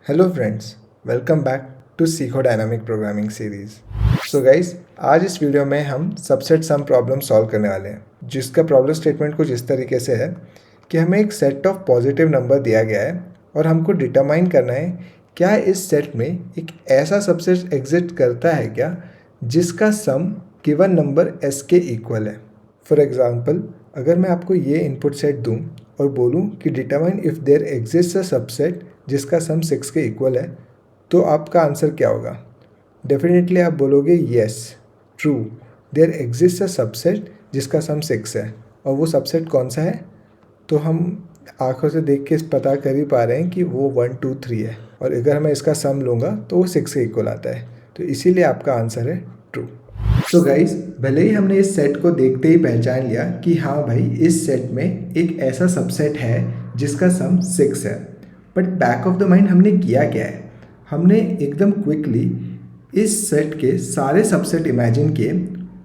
Hello friends, welcome back to सीखो dynamic programming series. So guys, आज इस video में हम सबसेट सम प्रॉब्लम सॉल्व करने वाले हैं, जिसका प्रॉब्लम स्टेटमेंट कुछ इस तरीके से है कि हमें एक सेट ऑफ पॉजिटिव नंबर दिया गया है और हमको डिटरमाइन करना है क्या इस सेट में एक ऐसा सबसेट एग्जिस्ट करता है क्या जिसका सम गिवन नंबर एस के इक्वल है। फॉर एग्जाम्पल, अगर मैं आपको ये इनपुट सेट दूँ और बोलूँ कि determine if there exist a subset जिसका सम 6 के इक्वल है, तो आपका आंसर क्या होगा? डेफिनेटली आप बोलोगे yes, true, there exist a subset जिसका सम 6 है। और वो सबसेट कौन सा है? तो हम आंखों से देख के पता कर ही पा रहे हैं कि वो 1 2 3 है, और अगर मैं इसका सम लूँगा तो वो 6 के इक्वल आता है, तो इसीलिए आपका आंसर है ट्रू। सो गाइज, भले ही हमने इस सेट को देखते ही पहचान लिया कि हाँ भाई, इस सेट में एक ऐसा सबसेट है जिसका सम 6 है, but back of the mind हमने किया क्या है? हमने एकदम क्विकली इस सेट के सारे सबसेट इमेजिन किए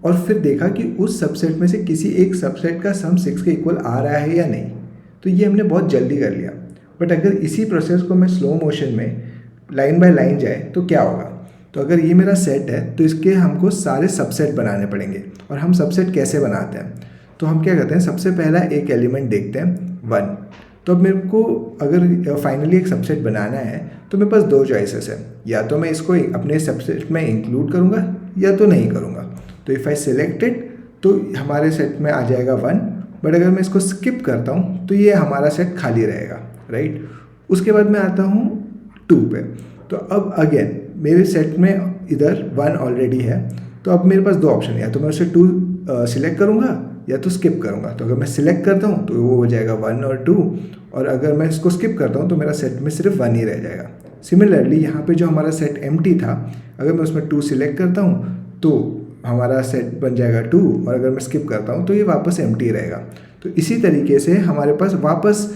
और फिर देखा कि उस सबसेट में से किसी एक सबसेट का सम 6 के इक्वल आ रहा है या नहीं। तो ये हमने बहुत जल्दी कर लिया। बट अगर इसी प्रोसेस को मैं स्लो मोशन में लाइन बाय लाइन जाए तो क्या होगा? तो अगर ये मेरा सेट है तो इसके हमको सारे सबसेट बनाने पड़ेंगे। और हम सबसेट कैसे बनाते हैं? तो हम क्या करते हैं, सबसे पहला एक एलिमेंट देखते हैं 1। तो अब मेरे को अगर फाइनली एक सबसेट बनाना है तो मेरे पास दो चॉइसेस है, या तो मैं इसको अपने सबसेट में इंक्लूड करूँगा या तो नहीं करूँगा। तो इफ़ आई सिलेक्टेड तो हमारे सेट में आ जाएगा 1, बट अगर मैं इसको स्किप करता हूँ तो ये हमारा सेट खाली रहेगा, राइट। उसके बाद मैं आता हूँ 2 पे। तो अब अगेन मेरे सेट में इधर 1 ऑलरेडी है, तो अब मेरे पास दो ऑप्शन है, या तो मैं उसे 2 सिलेक्ट करूँगा या तो स्किप करूँगा। तो अगर मैं सिलेक्ट करता हूँ तो वो हो जाएगा 1 और 2, और अगर मैं इसको स्किप करता हूँ तो मेरा सेट में सिर्फ 1 ही रह जाएगा। सिमिलरली यहाँ पे जो हमारा सेट एम्प्टी था, अगर मैं उसमें 2 सिलेक्ट करता हूँ तो हमारा सेट बन जाएगा 2, और अगर मैं स्किप करता हूँ तो ये वापस एम्प्टी रहेगा। तो इसी तरीके से हमारे पास वापस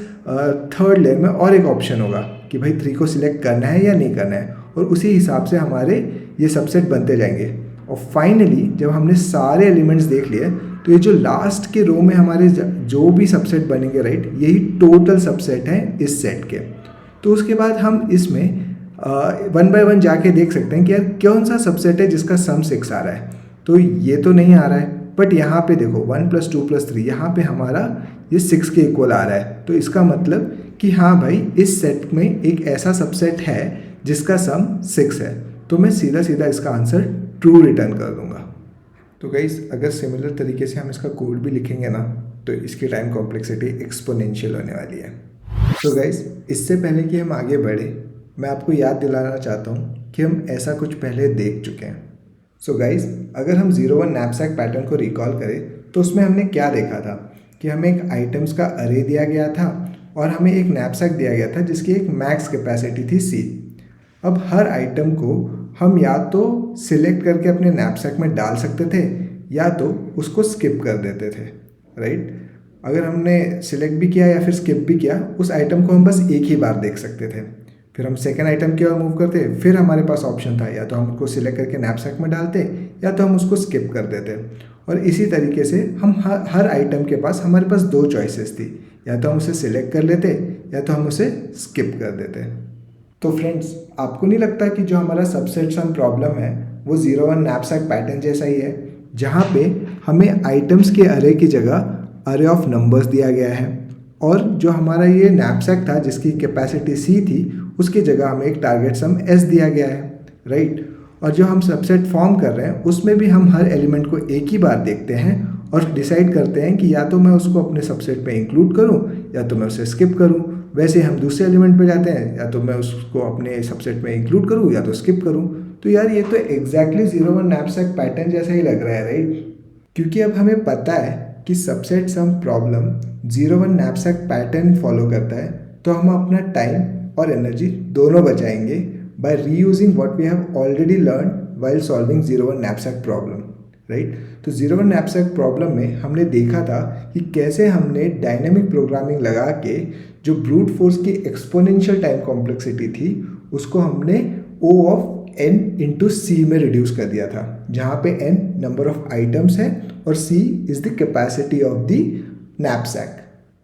थर्ड लेयर में और एक ऑप्शन होगा कि भाई 3 को सिलेक्ट करना है या नहीं करना है, और उसी हिसाब से हमारे ये सबसेट बनते जाएंगे। और फाइनली जब हमने सारे एलिमेंट्स देख लिए तो ये जो लास्ट के रो में हमारे जो भी सबसेट बनेंगे, राइट, यही टोटल सबसेट हैं इस सेट के। तो उसके बाद हम इसमें 1 बाय 1 जाके देख सकते हैं कि यार कौन सा सबसेट है जिसका सम 6 आ रहा है। तो ये तो नहीं आ रहा है, बट यहाँ पे देखो 1 + 2 + 3, यहाँ पे हमारा ये 6 के इक्वल आ रहा है। तो इसका मतलब कि हाँ भाई, इस सेट में एक ऐसा सबसेट है जिसका सम 6 है। तो मैं सीधा सीधा इसका आंसर ट्रू रिटर्न कर दूंगा। तो गाइस, अगर सिमिलर तरीके से हम इसका कोड भी लिखेंगे ना, तो इसकी टाइम कॉम्प्लेक्सिटी एक्सपोनेंशियल होने वाली है। तो गाइस, इससे पहले कि हम आगे बढ़े, मैं आपको याद दिलाना चाहता हूँ कि हम ऐसा कुछ पहले देख चुके हैं। सो गाइस, अगर हम 0 1 नैपसैक पैटर्न को रिकॉल करें तो उसमें हमने क्या देखा था कि हमें एक आइटम्स का अरे दिया गया था और हमें एक नैपसैक दिया गया था जिसकी एक मैक्स कैपेसिटी थी C। अब हर आइटम को हम या तो सिलेक्ट करके अपने नैपसैक में डाल सकते थे या तो उसको स्किप कर देते थे, राइट। अगर हमने सिलेक्ट भी किया या फिर स्किप भी किया, उस आइटम को हम बस एक ही बार देख सकते थे। फिर हम सेकेंड आइटम की ओर मूव करते, फिर हमारे पास ऑप्शन था या तो हम उसको सिलेक्ट करके नैपसैक में डालते या तो हम उसको स्किप कर देते। और इसी तरीके से हम हर आइटम के पास हमारे पास दो चॉइसेस थी, या तो हम उसे सिलेक्ट कर लेते या तो हम उसे स्किप कर देते। तो फ्रेंड्स, आपको नहीं लगता कि जो हमारा सबसेट सम प्रॉब्लम है वो 0 1 नैपसैक पैटर्न जैसा ही है, जहाँ पे हमें आइटम्स के अरे की जगह अरे ऑफ नंबर्स दिया गया है, और जो हमारा ये नैपसैक था जिसकी कैपेसिटी C थी, उसकी जगह हमें एक टारगेट सम S दिया गया है, राइट। और जो हम सबसेट फॉर्म कर रहे हैं उसमें भी हम हर एलिमेंट को एक ही बार देखते हैं और डिसाइड करते हैं कि या तो मैं उसको अपने सबसेट में इंक्लूड करूं या तो मैं उसे स्किप करूं। वैसे हम दूसरे एलिमेंट पे जाते हैं, या तो मैं उसको अपने सबसेट में इंक्लूड करूं या तो स्किप करूं। तो यार ये तो एग्जैक्टली 0 1 नैपसैक पैटर्न जैसा ही लग रहा है, राइट। क्योंकि अब हमें पता है कि subset sum problem 0 1 knapsack pattern follow करता है, तो हम अपना टाइम और एनर्जी दोनों बचाएंगे by reusing what we have already learn while solving 0 1 knapsack problem, right. तो 0 1 नैपसैक प्रॉब्लम में हमने देखा था कि कैसे हमने डायनेमिक प्रोग्रामिंग लगा के जो ब्रूट फोर्स की एक्सपोनेंशियल टाइम कॉम्प्लेक्सिटी थी उसको हमने O of n into C में रिड्यूस कर दिया था, जहाँ पे n नंबर ऑफ आइटम्स है और C is the capacity of the knapsack.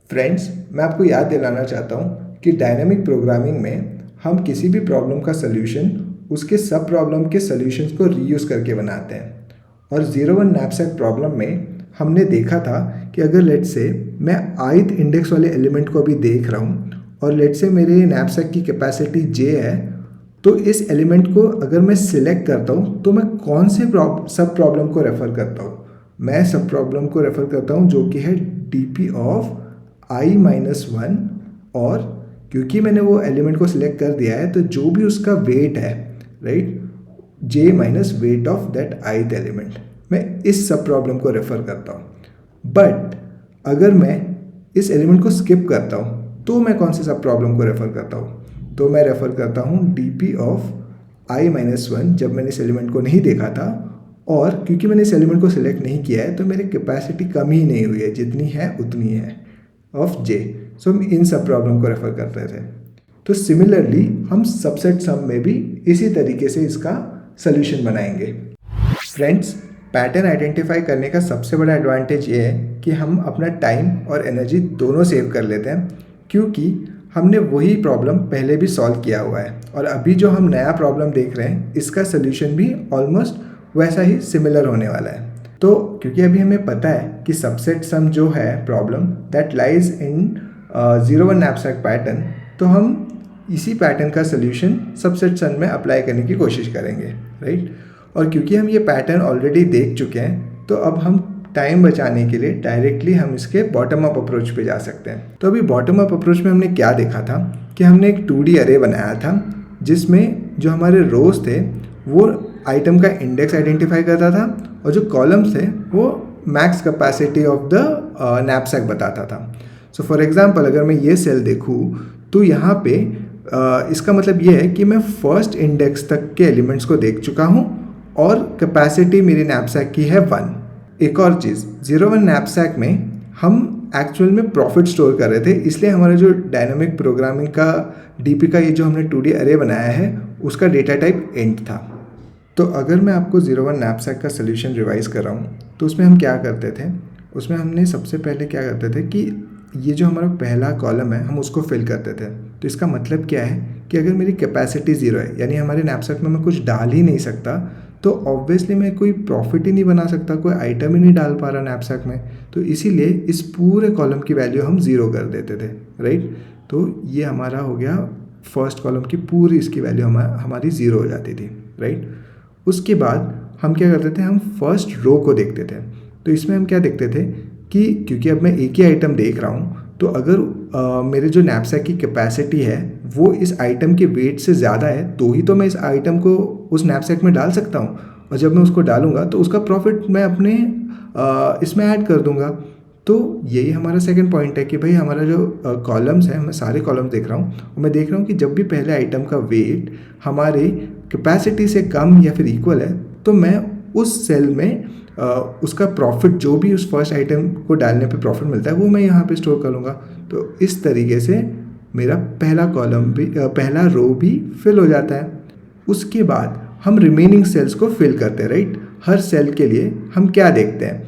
Friends, मैं आपको याद दिलाना चाहता हूँ कि डायनेमिक प्रोग्रामिंग में हम किसी भी प्रॉब्लम का सल्यूशन उसके सब प्रॉब्लम के सल्यूशंस को रीयूज़ करके बनाते हैं। और 0-1 नैपसैक प्रॉब्लम में हमने देखा था कि अगर लेट्स से मैं ith इंडेक्स वाले एलिमेंट को अभी देख रहा हूँ और लेट्स से मेरे नैपसैक की कैपेसिटी j है, तो इस एलिमेंट को अगर मैं सिलेक्ट करता हूँ तो मैं कौन से सब प्रॉब्लम को रेफ़र करता हूँ? मैं सब प्रॉब्लम को रेफ़र करता हूँ जो कि है dp ऑफ i-1, और क्योंकि मैंने वो एलिमेंट को सिलेक्ट कर दिया है तो जो भी उसका वेट है, right, j minus weight of that ith element, मैं इस सब प्रॉब्लम को रेफ़र करता हूँ। बट अगर मैं इस एलिमेंट को स्किप करता हूँ तो मैं कौन से सब प्रॉब्लम को रेफ़र करता हूँ? तो मैं रेफ़र करता हूँ dp ऑफ i-1 जब मैंने इस एलिमेंट को नहीं देखा था, और क्योंकि मैंने इस एलिमेंट को सिलेक्ट नहीं किया है तो मेरी कैपेसिटी कम ही नहीं हुई है, जितनी है उतनी है ऑफ j। सो हम इन सब प्रॉब्लम को रेफ़र करते थे। तो सिमिलरली हम सबसेट सम में भी इसी तरीके से इसका सल्यूशन बनाएंगे। फ्रेंड्स, पैटर्न आइडेंटिफाई करने का सबसे बड़ा एडवांटेज ये है कि हम अपना टाइम और एनर्जी दोनों सेव कर लेते हैं, क्योंकि हमने वही प्रॉब्लम पहले भी सॉल्व किया हुआ है और अभी जो हम नया प्रॉब्लम देख रहे हैं इसका सल्यूशन भी ऑलमोस्ट वैसा ही सिमिलर होने वाला है। तो क्योंकि अभी हमें पता है कि सबसेट सम जो है problem that lies in 0-1 knapsack pattern, तो हम इसी पैटर्न का सल्यूशन सबसेट सम में अप्लाई करने की कोशिश करेंगे, राइट। और क्योंकि हम ये पैटर्न ऑलरेडी देख चुके हैं तो अब हम टाइम बचाने के लिए डायरेक्टली हम इसके बॉटम अप अप्रोच पे जा सकते हैं। तो अभी बॉटम अप अप्रोच में हमने क्या देखा था कि हमने एक 2D अरे बनाया था जिसमें जो हमारे रोज थे वो आइटम का इंडेक्स आइडेंटिफाई करता था और जो कॉलम्स थे वो max capacity of the knapsack बताता था। सो फॉर एग्जांपल अगर मैं ये सेल देखूँ तो यहाँ पे इसका मतलब ये है कि मैं फर्स्ट इंडेक्स तक के एलिमेंट्स को देख चुका हूँ और कैपेसिटी मेरी नैपसैक की है 1। एक और चीज़, 0-1 नैपसैक में हम एक्चुअल में प्रॉफिट स्टोर कर रहे थे, इसलिए हमारा जो डायनामिक प्रोग्रामिंग का डीपी का ये जो हमने 2D अरे बनाया है उसका डेटा टाइप इंट था। तो अगर मैं आपको 0-1 नैपसैक का सल्यूशन रिवाइज कर रहा हूँ तो उसमें हम क्या करते थे, उसमें हमने सबसे पहले क्या करते थे कि ये जो हमारा पहला कॉलम है हम उसको फिल करते थे। तो इसका मतलब क्या है कि अगर मेरी कैपेसिटी 0 है, यानी हमारे नैपसैक में मैं कुछ डाल ही नहीं सकता, तो ऑब्वियसली मैं कोई प्रॉफिट ही नहीं बना सकता, कोई आइटम ही नहीं डाल पा रहा नैपसैक में। तो इसीलिए इस पूरे कॉलम की वैल्यू हम 0 कर देते थे, राइट। तो ये हमारा हो गया फर्स्ट कॉलम की पूरी, इसकी वैल्यू हमारी 0 हो जाती थी, राइट। उसके बाद हम क्या करते थे, हम फर्स्ट रो को देखते थे। तो इसमें हम क्या देखते थे कि क्योंकि अब मैं एक ही आइटम देख रहा हूँ तो अगर मेरे जो नैपसैक की कैपेसिटी है वो इस आइटम के वेट से ज़्यादा है तो ही तो मैं इस आइटम को उस नैपसैक में डाल सकता हूँ, और जब मैं उसको डालूंगा तो उसका प्रॉफिट मैं अपने इसमें ऐड कर दूंगा। तो यही हमारा सेकंड पॉइंट है कि भाई हमारा जो कॉलम्स है, मैं सारे कॉलम्स देख रहा हूँ और मैं देख रहा हूँ कि जब भी पहले आइटम का वेट हमारी कैपेसिटी से कम या फिर इक्वल है तो मैं उस सेल में उसका प्रॉफिट जो भी उस फर्स्ट आइटम को डालने पे प्रॉफिट मिलता है वो मैं यहाँ पे स्टोर कर लूँगा। तो इस तरीके से मेरा पहला कॉलम भी पहला रो भी फिल हो जाता है। उसके बाद हम रिमेनिंग सेल्स को फिल करते हैं, राइट। हर सेल के लिए हम क्या देखते हैं,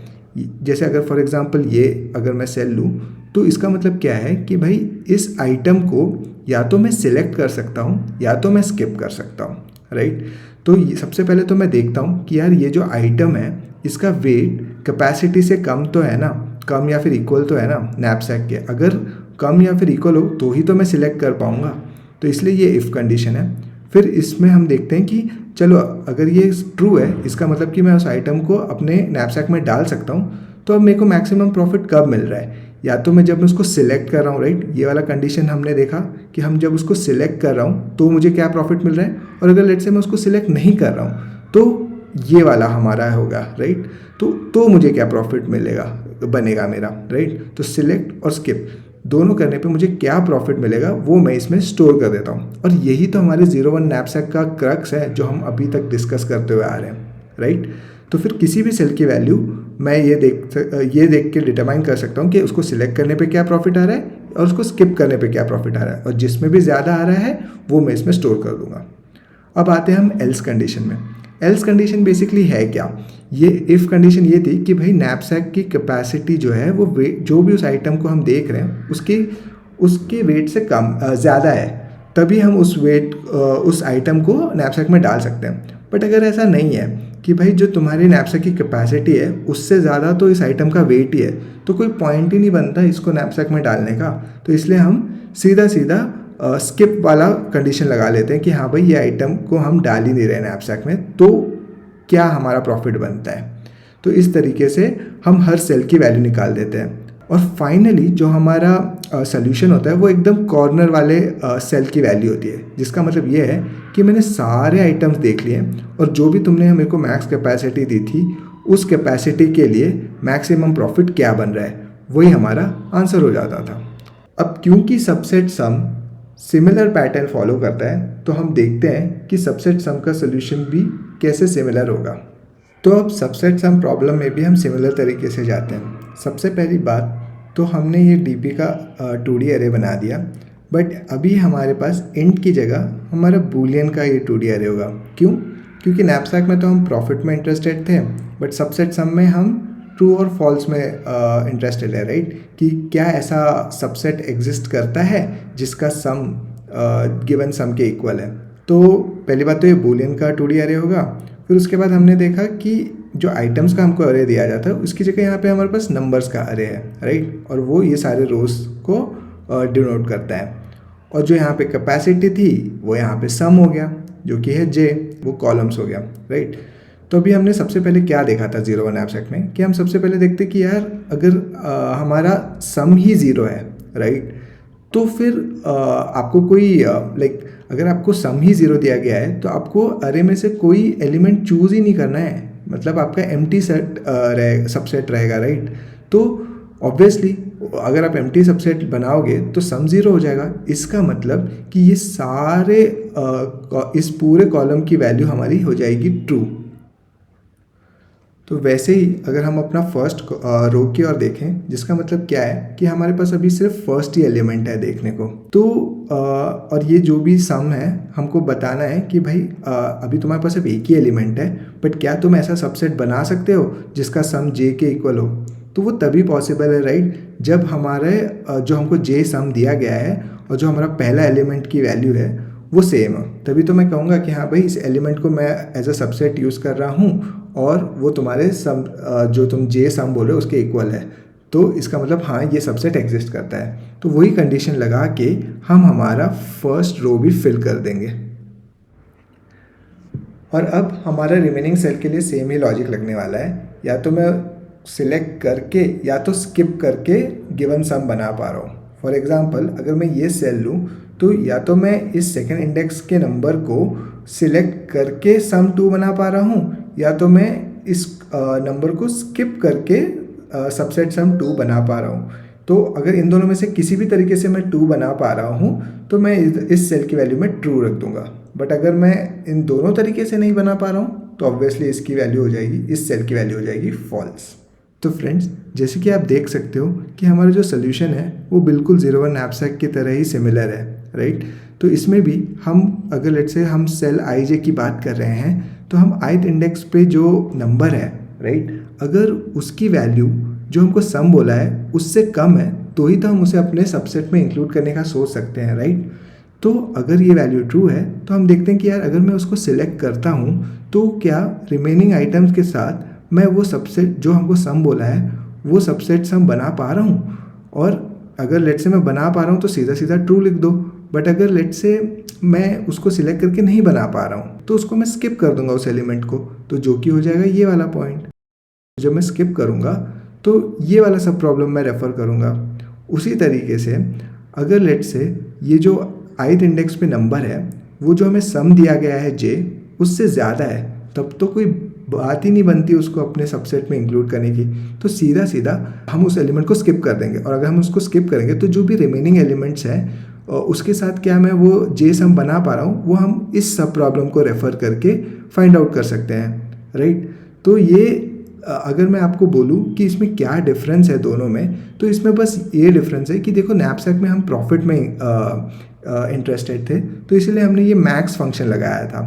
जैसे अगर फॉर एग्जांपल ये अगर मैं सेल लूँ तो इसका मतलब क्या है कि भाई इस आइटम को या तो मैं सिलेक्ट कर सकता हूँ या तो मैं स्किप कर सकता हूँ, राइट। तो सबसे पहले तो मैं देखता हूँ कि यार ये जो आइटम है इसका वेट कैपेसिटी से कम तो है ना, कम या फिर इक्वल तो है ना नैपसैक के। अगर कम या फिर इक्वल हो तो ही तो मैं सिलेक्ट कर पाऊँगा, तो इसलिए ये इफ़ कंडीशन है। फिर इसमें हम देखते हैं कि चलो अगर ये ट्रू है इसका मतलब कि मैं उस आइटम को अपने नैपसैक में डाल सकता हूँ। तो अब मेरे को मैक्सिमम प्रॉफिट कब मिल रहा है, या तो मैं जब मैं उसको सिलेक्ट कर रहा हूँ, राइट। ये वाला कंडीशन हमने देखा कि हम जब उसको सिलेक्ट कर रहा हूँ तो मुझे क्या प्रॉफिट मिल रहा है, और अगर लेट से मैं उसको सिलेक्ट नहीं कर रहा हूँ तो ये वाला हमारा होगा, राइट। तो मुझे क्या प्रॉफिट मिलेगा, बनेगा मेरा, राइट। तो सिलेक्ट और स्किप दोनों करने पे मुझे क्या प्रॉफिट मिलेगा वो मैं इसमें स्टोर कर देता हूँ। और यही तो हमारे 0-1 नैपसैक का क्रक्स है जो हम अभी तक डिस्कस करते हुए आ रहे हैं, राइट। तो फिर किसी भी सेल की वैल्यू मैं ये देख के डिटरमाइन कर सकता हूँ कि उसको सिलेक्ट करने पे क्या प्रॉफिट आ रहा है और उसको स्किप करने पे क्या प्रॉफिट आ रहा है, और जिसमें भी ज़्यादा आ रहा है वो मैं इसमें स्टोर कर दूँगा। अब आते हैं हम एल्स कंडीशन में। एल्स कंडीशन बेसिकली है क्या, ये इफ़ कंडीशन ये थी कि भाई नैपसैक की कैपेसिटी जो है वो जो भी उस आइटम को हम देख रहे हैं उसके वेट से कम ज़्यादा है। तभी हम उस आइटम को नैपसैक में डाल सकते हैं। बट अगर ऐसा नहीं है कि भाई जो तुम्हारी नैपसैक की कैपेसिटी है उससे ज़्यादा तो इस आइटम का वेट ही है, तो कोई पॉइंट ही नहीं बनता इसको नैपसैक में डालने का। तो इसलिए हम सीधा सीधा स्किप वाला कंडीशन लगा लेते हैं कि हाँ भाई ये आइटम को हम डाल ही नहीं रहे नैपसैक में, तो क्या हमारा प्रॉफिट बनता है। तो इस तरीके से हम हर सेल की वैल्यू निकाल देते हैं। और फाइनली जो हमारा सॉल्यूशन होता है वो एकदम कॉर्नर वाले सेल की वैल्यू होती है, जिसका मतलब ये है कि मैंने सारे आइटम्स देख लिए और जो भी तुमने मेरे को मैक्स कैपेसिटी दी थी उस कैपेसिटी के लिए मैक्सिमम प्रॉफिट क्या बन रहा है, वही हमारा आंसर हो जाता था। अब क्योंकि subset sum similar pattern follow करता है तो हम देखते हैं कि सबसेट सम का सोल्यूशन भी कैसे सिमिलर होगा। तो अब सबसेट सम प्रॉब्लम में भी हम सिमिलर तरीके से जाते हैं। सबसे पहली बात तो हमने ये डीपी का 2D अरे बना दिया, बट अभी हमारे पास इंट की जगह हमारा बूलियन का ये 2D अरे होगा। क्यों? क्योंकि नैपसैक में तो हम प्रॉफिट में इंटरेस्टेड थे, बट सबसेट सम में हम ट्रू और फॉल्स में इंटरेस्टेड है, राइट? कि क्या ऐसा सबसेट एग्जिस्ट करता है जिसका सम गिवन सम के इक्वल है। तो पहली बात तो ये बूलियन का 2D अरे होगा। फिर उसके बाद हमने देखा कि जो आइटम्स का हमको अरे दिया जाता है उसकी जगह यहाँ पे हमारे पास नंबर्स का अरे है, राइट? और वो ये सारे रोज को डिनोट करता है। और जो यहाँ पे कैपेसिटी थी वो यहाँ पे सम हो गया, जो कि है जे, वो कॉलम्स हो गया, राइट? तो अभी हमने सबसे पहले क्या देखा था 0 नैपसैक में, कि हम सबसे पहले देखते कि यार अगर हमारा सम ही 0 है, राइट? तो फिर आपको कोई अगर आपको सम ही 0 दिया गया है तो आपको अरे में से कोई एलिमेंट चूज़ ही नहीं करना है, मतलब आपका एम्प्टी सबसेट रहेगा, राइट? तो ऑब्वियसली अगर आप एम्प्टी सबसेट बनाओगे तो सम 0 हो जाएगा। इसका मतलब कि ये सारे इस पूरे कॉलम की वैल्यू हमारी हो जाएगी ट्रू। तो वैसे ही अगर हम अपना फर्स्ट रो की ओर देखें, जिसका मतलब क्या है कि हमारे पास अभी सिर्फ फर्स्ट ही एलिमेंट है देखने को, तो और ये जो भी सम है हमको बताना है कि भाई अभी तुम्हारे पास सिर्फ एक ही एलिमेंट है, बट क्या तुम ऐसा सबसेट बना सकते हो जिसका सम जे के इक्वल हो। तो वो तभी पॉसिबल है, राइट, जब हमारे जो हमको जे सम दिया गया है और जो हमारा पहला एलिमेंट की वैल्यू है वो सेम है। तभी तो मैं कहूँगा कि हाँ भाई इस एलिमेंट को मैं एज अ सबसेट यूज़ कर रहा हूँ और वो तुम्हारे सम जो तुम जे सम बोल रहे हो उसके इक्वल है, तो इसका मतलब हाँ ये सबसेट एग्जिस्ट करता है। तो वही कंडीशन लगा के हम हमारा फर्स्ट रो भी फिल कर देंगे। और अब हमारा रिमेनिंग सेल के लिए सेम ही लॉजिक लगने वाला है, या तो मैं सिलेक्ट करके या तो स्किप करके गिवन सम बना पा रहा हूँ। फॉर एग्जांपल अगर मैं ये सेल लूँ तो या तो मैं इस सेकंड इंडेक्स के नंबर को सिलेक्ट करके सम 2 बना पा रहा हूँ, या तो मैं इस नंबर को स्किप करके सबसेट सम 2 बना पा रहा हूँ। तो अगर इन दोनों में से किसी भी तरीके से मैं 2 बना पा रहा हूँ तो मैं इस सेल की वैल्यू में ट्रू रख दूंगा। बट अगर मैं इन दोनों तरीके से नहीं बना पा रहा हूँ तो ऑब्वियसली इसकी वैल्यू हो जाएगी, इस सेल की वैल्यू हो जाएगी फॉल्स। तो फ्रेंड्स, जैसे कि आप देख सकते हो कि हमारा जो सोल्यूशन है वो बिल्कुल 0 नैपसैक की तरह ही सिमिलर है, राइट? तो इसमें भी हम अगर लेट्स से हम सेल आई जे की बात कर रहे हैं तो हम ith इंडेक्स पे जो नंबर है, राइट, अगर उसकी वैल्यू जो हमको सम बोला है उससे कम है तो ही तो हम उसे अपने सबसेट में इंक्लूड करने का सोच सकते हैं, राइट? तो अगर ये वैल्यू ट्रू है तो हम देखते हैं कि यार अगर मैं उसको सिलेक्ट करता हूँ तो क्या रिमेनिंग आइटम्स के साथ मैं वो सबसेट जो हमको सम बोला है वो सबसेट सम बना पा रहा हूँ। और अगर लेट से मैं बना पा रहा हूँ तो सीधा सीधा ट्रू लिख दो, बट अगर लेट से मैं उसको सिलेक्ट करके नहीं बना पा रहा हूँ तो उसको मैं स्किप कर दूंगा उस एलिमेंट को, तो जो कि हो जाएगा ये वाला पॉइंट। जब मैं स्किप करूँगा तो ये वाला सब प्रॉब्लम मैं रेफ़र करूँगा। उसी तरीके से अगर लेट से ये जो ith इंडेक्स पे नंबर है वो जो हमें सम दिया गया है जे उससे ज़्यादा है, तब तो कोई बात ही नहीं बनती उसको अपने सबसेट में इंक्लूड करने की, तो सीधा सीधा हम उस एलिमेंट को स्किप कर देंगे। और अगर हम उसको स्किप करेंगे तो जो भी रिमेनिंग एलिमेंट्स हैं उसके साथ क्या मैं वो जे सम बना पा रहा हूँ वो हम इस सब प्रॉब्लम को रेफ़र करके फाइंड आउट कर सकते हैं, राइट? तो ये अगर मैं आपको बोलूँ कि इसमें क्या डिफरेंस है दोनों में, तो इसमें बस ये डिफरेंस है कि देखो नैपसैक में हम प्रॉफिट में इंटरेस्टेड थे तो इसलिए हमने ये मैक्स फंक्शन लगाया था,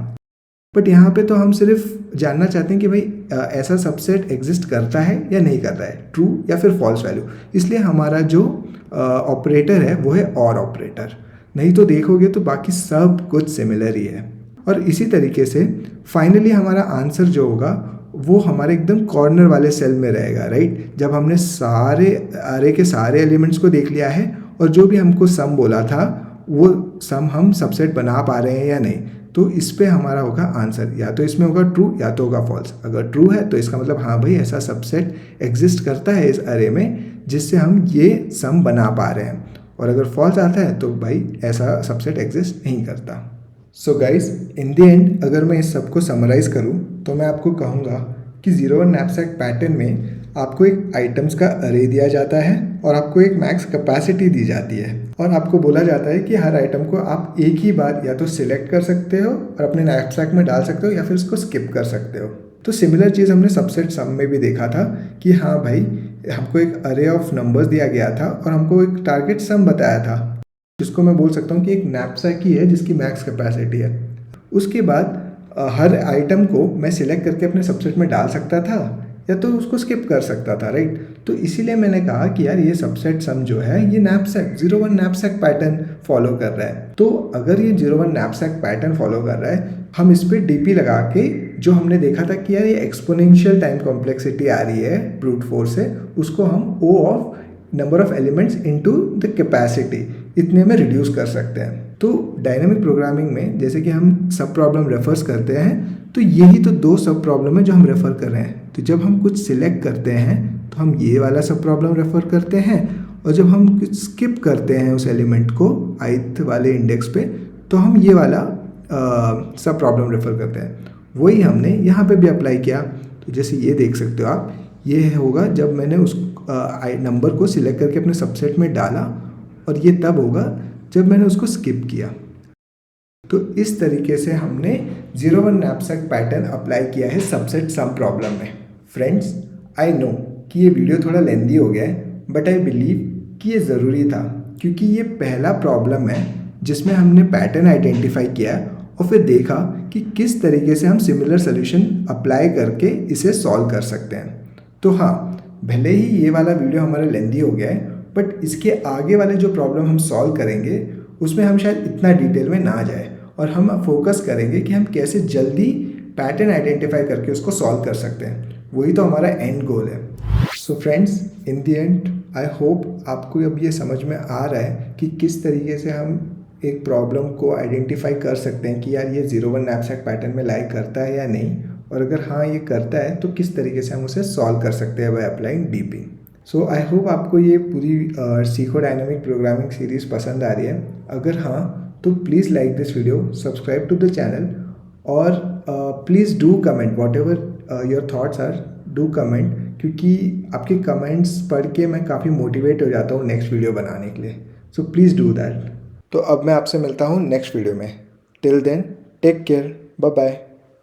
बट यहाँ पे तो हम सिर्फ जानना चाहते हैं कि भाई ऐसा सबसेट एग्जिस्ट करता है या नहीं करता है, ट्रू या फिर फॉल्स वैल्यू। इसलिए हमारा जो ऑपरेटर है वो है और ऑपरेटर। नहीं तो देखोगे तो बाकी सब कुछ सिमिलर ही है। और इसी तरीके से फाइनली हमारा आंसर जो होगा वो हमारे एकदम कॉर्नर वाले सेल में रहेगा, राइट। जब हमने सारे अरे के सारे एलिमेंट्स को देख लिया है और जो भी हमको सम बोला था वो सम हम सबसेट बना पा रहे हैं या नहीं, तो इस पे हमारा होगा आंसर। या तो इसमें होगा ट्रू या तो होगा फॉल्स। अगर ट्रू है तो इसका मतलब हाँ भाई ऐसा सबसेट एग्जिस्ट करता है इस अरे में जिससे हम ये सम बना पा रहे हैं, और अगर फॉल्स आता है तो भाई ऐसा सबसेट एग्जिस्ट नहीं करता। So guys in the end अगर मैं इस सबको समराइज़ करूँ तो मैं आपको कहूँगा कि 0-1 नैपसैक पैटर्न में आपको एक आइटम्स का अरे दिया जाता है और आपको एक मैक्स कैपेसिटी दी जाती है, और आपको बोला जाता है कि हर आइटम को आप एक ही बार या तो सिलेक्ट कर सकते हो और अपने नैपसैक में डाल सकते हो या फिर उसको स्किप कर सकते हो। तो सिमिलर चीज़ हमने सबसेट सम में भी देखा था कि हाँ भाई हमको एक अरे ऑफ नंबर्स दिया गया था और हमको एक टारगेट सम बताया था, जिसको मैं बोल सकता हूँ कि एक नैपसैक ही है जिसकी मैक्स कैपेसिटी है। उसके बाद हर आइटम को मैं सिलेक्ट करके अपने सबसेट में डाल सकता था या तो उसको स्किप कर सकता था, राइट। तो इसीलिए मैंने कहा कि यार ये सबसेट सम जो है ये नैपसैक 0-1 नैपसैक पैटर्न फॉलो कर रहा है। तो अगर ये 0-1 नैपसैक पैटर्न फॉलो कर रहा है, हम इस पर डीपी लगा के जो हमने देखा था कि यार ये एक्सपोनेंशियल टाइम कॉम्प्लेक्सिटी आ रही है ब्रूट फोर्स से, उसको हम O of number of elements into the capacity इतने में रिड्यूस कर सकते हैं। तो डायनामिक प्रोग्रामिंग में जैसे कि हम सब प्रॉब्लम रेफर्स करते हैं, तो यही तो दो सब प्रॉब्लम है जो हम रेफ़र कर रहे हैं। तो जब हम कुछ सिलेक्ट करते हैं तो हम ये वाला सब प्रॉब्लम रेफ़र करते हैं, और जब हम कुछ स्किप करते हैं उस एलिमेंट को ith वाले इंडेक्स पे तो हम ये वाला सब प्रॉब्लम रेफ़र करते हैं। वही हमने यहाँ पे भी अप्लाई किया। तो जैसे ये देख सकते हो आप, ये होगा जब मैंने उस नंबर को सिलेक्ट करके अपने सबसेट में डाला, और ये तब होगा जब मैंने उसको स्किप किया। तो इस तरीके से हमने 0-1 नैपसैक पैटर्न अप्लाई किया है सबसेट सम प्रॉब्लम में। फ्रेंड्स आई नो कि ये वीडियो थोड़ा लेंदी हो गया है, बट आई बिलीव कि ये ज़रूरी था, क्योंकि ये पहला प्रॉब्लम है जिसमें हमने पैटर्न आइडेंटिफाई किया और फिर देखा कि किस तरीके से हम सिमिलर सोल्यूशन अप्लाई करके इसे सॉल्व कर सकते हैं। तो हाँ, भले ही ये वाला वीडियो हमारा लेंदी हो गया है, बट इसके आगे वाले जो प्रॉब्लम हम सॉल्व करेंगे उसमें हम शायद इतना डिटेल में ना जाए, और हम फोकस करेंगे कि हम कैसे जल्दी पैटर्न आइडेंटिफाई करके उसको सॉल्व कर सकते हैं। वही तो हमारा एंड गोल है। So friends in the and I hope आपको अब ये समझ में आ रहा है कि किस तरीके से हम एक प्रॉब्लम को आइडेंटिफाई कर सकते हैं कि यार ये 0-1 नैपसैक पैटर्न में लाइक करता है या नहीं, और अगर हाँ ये करता है तो किस तरीके से हम उसे सॉल्व कर सकते हैं by applying DP. So I hope आपको ये पूरी सीखो डायनामिक प्रोग्रामिंग सीरीज़ पसंद आ रही है। अगर हाँ तो please like this video, subscribe to the channel, और please do comment whatever your thoughts are, do comment, क्योंकि आपके कमेंट्स पढ़ के मैं काफ़ी मोटिवेट हो जाता हूँ नेक्स्ट वीडियो बनाने के लिए। So please do that. तो अब मैं आपसे मिलता हूँ नेक्स्ट वीडियो में। Till then take care, bye bye.